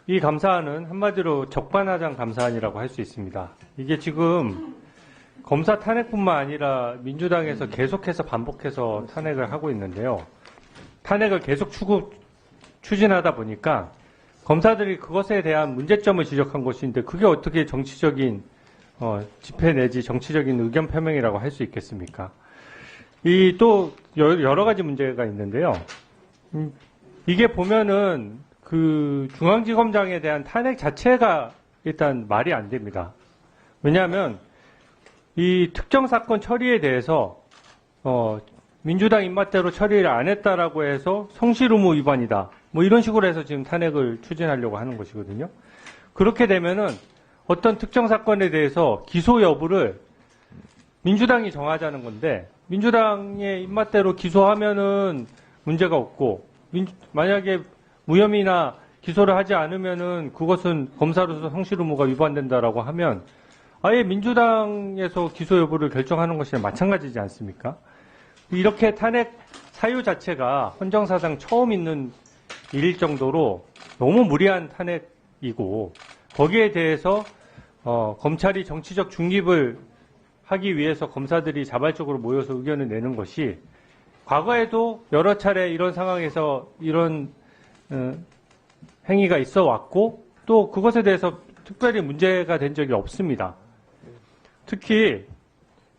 이 감사안은 한마디로 적반하장 감사안이라고 할 수 있습니다. 이게 지금 검사 탄핵뿐만 아니라 민주당에서 계속해서 반복해서 탄핵을 하고 있는데요. 탄핵을 계속 추진하다 보니까 검사들이 그것에 대한 문제점을 지적한 것인데 그게 어떻게 정치적인 집회 내지 정치적인 의견 표명이라고 할 수 있겠습니까? 이 또 여러 가지 문제가 있는데요. 이게 보면은 그 중앙지검장에 대한 탄핵 자체가 일단 말이 안 됩니다. 왜냐하면 이 특정 사건 처리에 대해서 민주당 입맛대로 처리를 안 했다라고 해서 성실 의무 위반이다. 뭐 이런 식으로 해서 지금 탄핵을 추진하려고 하는 것이거든요. 그렇게 되면은 어떤 특정 사건에 대해서 기소 여부를 민주당이 정하자는 건데 민주당의 입맛대로 기소하면은 문제가 없고 만약에 무혐의나 기소를 하지 않으면은 그것은 검사로서 성실 의무가 위반된다라고 하면 아예 민주당에서 기소 여부를 결정하는 것이랑 마찬가지지 않습니까? 이렇게 탄핵 사유 자체가 헌정사상 처음 있는 일일 정도로 너무 무리한 탄핵이고 거기에 대해서 검찰이 정치적 중립을 하기 위해서 검사들이 자발적으로 모여서 의견을 내는 것이 과거에도 여러 차례 이런 상황에서 이런 행위가 있어 왔고 또 그것에 대해서 특별히 문제가 된 적이 없습니다. 특히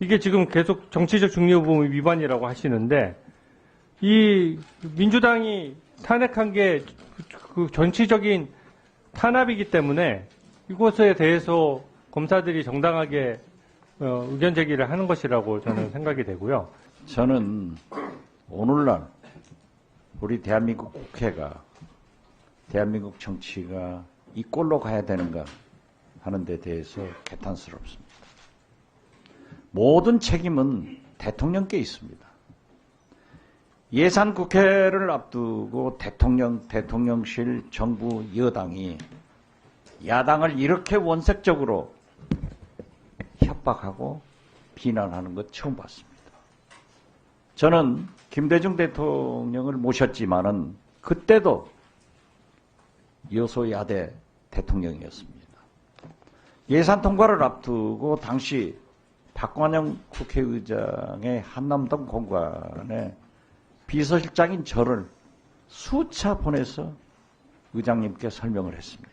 이게 지금 계속 정치적 중립 의무 위반이라고 하시는데 이 민주당이 탄핵한 게 그 정치적인 탄압이기 때문에 이것에 대해서 검사들이 정당하게 의견 제기를 하는 것이라고 저는 생각이 되고요. 저는 오늘날 우리 대한민국 국회가 대한민국 정치가 이 꼴로 가야 되는가 하는 데 대해서 개탄스럽습니다. 모든 책임은 대통령께 있습니다. 예산 국회를 앞두고 대통령실, 정부, 여당이 야당을 이렇게 원색적으로 협박하고 비난하는 것 처음 봤습니다. 저는 김대중 대통령을 모셨지만은 그때도 여소야대 대통령이었습니다. 예산 통과를 앞두고 당시 박관영 국회의장의 한남동 공관에 비서실장인 저를 수차 보내서 의장님께 설명을 했습니다.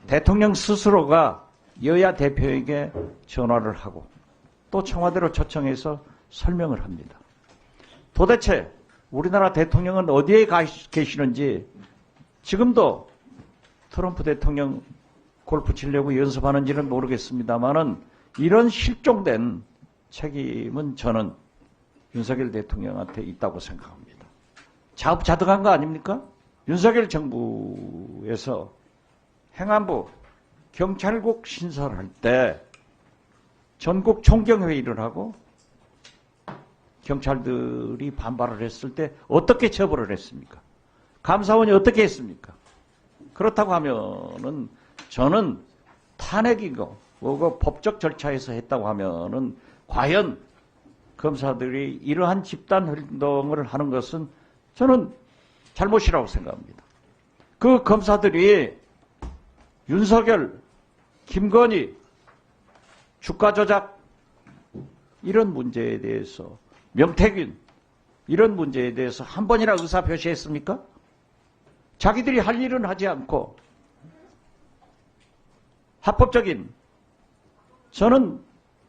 대통령 스스로가 여야 대표에게 전화를 하고 또 청와대로 초청해서 설명을 합니다. 도대체 우리나라 대통령은 어디에 계시는지 지금도 트럼프 대통령 골프 치려고 연습하는지는 모르겠습니다만은 이런 실종된 책임은 저는 윤석열 대통령한테 있다고 생각합니다. 자업자득한 거 아닙니까? 윤석열 정부에서 행안부 경찰국 신설할 때 전국 총경회의를 하고 경찰들이 반발을 했을 때 어떻게 처벌을 했습니까? 감사원이 어떻게 했습니까? 그렇다고 하면은 저는 탄핵이고 뭐고 법적 절차에서 했다고 하면은 과연 검사들이 이러한 집단 활동을 하는 것은 저는 잘못이라고 생각합니다. 그 검사들이 윤석열, 김건희, 주가 조작 이런 문제에 대해서 명태균 이런 문제에 대해서 한 번이나 의사 표시했습니까? 자기들이 할 일은 하지 않고 합법적인 저는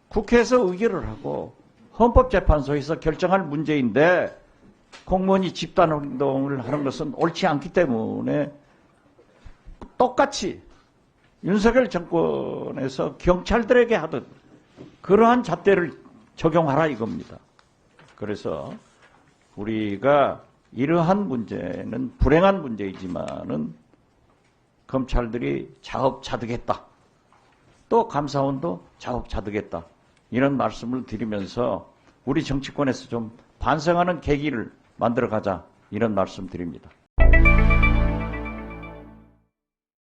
국회에서 의결을 하고 헌법재판소에서 결정할 문제인데 공무원이 집단운동을 하는 것은 옳지 않기 때문에 똑같이 윤석열 정권에서 경찰들에게 하듯 그러한 잣대를 적용하라 이겁니다. 그래서 우리가 이러한 문제는 불행한 문제이지만은 검찰들이 자업자득했다. 또 감사원도 자업자득했다. 이런 말씀을 드리면서 우리 정치권에서 좀 반성하는 계기를 만들어가자 이런 말씀 드립니다.